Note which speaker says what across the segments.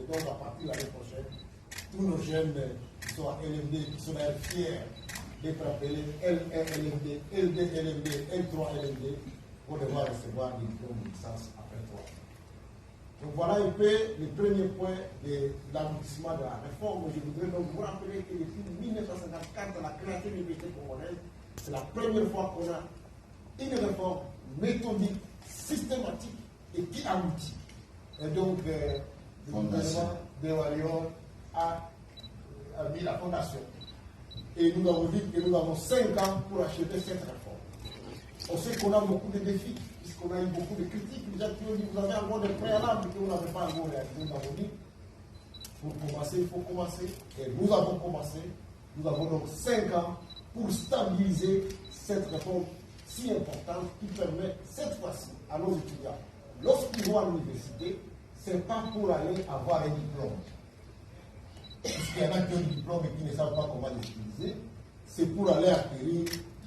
Speaker 1: donc à partir de l'année prochaine, tous nos jeunes qui sont à LMD, qui sont fiers d'être appelés L1 LMD, L2 LMD, L3 LMD, vont devoir recevoir des diplômes de licence après 3 ans. Donc voilà un peu le premier point de l'aboutissement de la réforme. Je voudrais donc vous rappeler que depuis 1954, la création de l'université congolaise, c'est la première fois qu'on a une réforme méthodique, systématique et qui aboutit. Et donc, le gouvernement de Walion a mis la fondation. Et nous avons dit que nous avons 5 ans pour achever cette réforme. On sait qu'on a beaucoup de défis, puisqu'on a eu beaucoup de critiques. Déjà qui ont dit vous avez encore des préalables que vous n'avez pas encore réalisés. Nous avons dit pour commencer, il faut commencer. Et nous avons commencé. Nous avons donc 5 ans pour stabiliser cette réforme si importante qui permet cette fois-ci à nos étudiants, lorsqu'ils vont à l'université, ce n'est pas pour aller avoir un diplôme. Puisqu'il y en a qui ont un diplôme et qui ne savent pas comment l'utiliser, c'est pour aller acquérir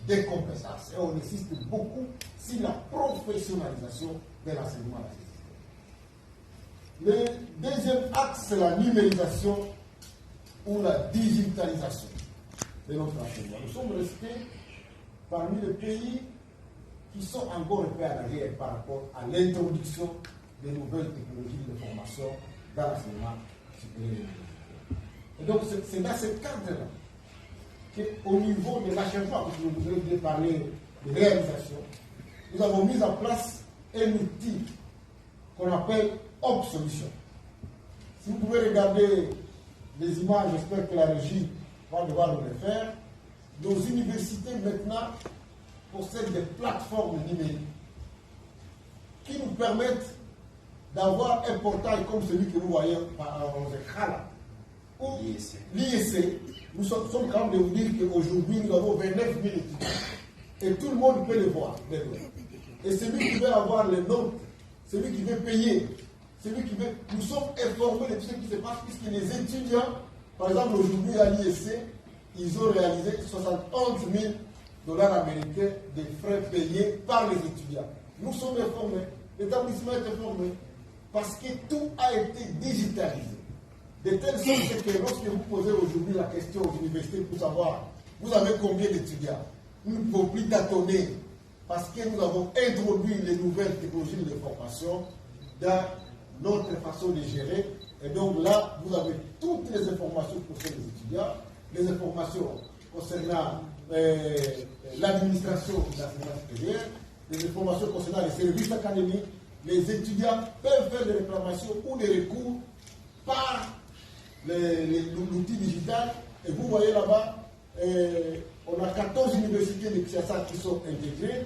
Speaker 1: des compétences. Et on insiste beaucoup sur la professionnalisation de l'enseignement à la société. Le deuxième axe, c'est la numérisation ou la digitalisation de notre enseignement. Nous sommes restés parmi les pays qui sont encore un peu en arrière par rapport à l'introduction de nouvelles technologies de formation dans l'enseignement supérieur. Et donc, c'est dans ce cadre-là qu'au niveau de l'achèvement, parce que je voudrais bien parler de réalisation, nous avons mis en place un outil qu'on appelle Hop Solution. Si vous pouvez regarder les images, j'espère que la régie va devoir nous les faire. Nos universités maintenant possèdent des plateformes numériques qui nous permettent d'avoir un portail comme celui que vous voyez aux écrans là. L'IEC, nous sommes capables de vous dire qu'aujourd'hui nous avons 29 000 étudiants et tout le monde peut les voir. Et celui qui veut avoir les notes, celui qui veut payer, celui qui veut. Nous sommes informés de tout ce qui se passe puisque les étudiants, par exemple aujourd'hui à l'IEC, ils ont réalisé 71 000 $ américains de frais payés par les étudiants. Nous sommes informés, l'établissement est informé, parce que tout a été digitalisé. De telle sorte que lorsque vous posez aujourd'hui la question aux universités pour savoir vous avez combien d'étudiants, nous ne pouvons plus tâtonner parce que nous avons introduit les nouvelles technologies de formation dans notre façon de gérer. Et donc là, vous avez toutes les informations concernant les étudiants, les informations concernant l'administration de l'enseignement supérieur, les informations concernant les services académiques. Les étudiants peuvent faire des réclamations ou des recours par l'outil digital. Et vous voyez là-bas, on a 14 universités de Kinshasa qui sont intégrées.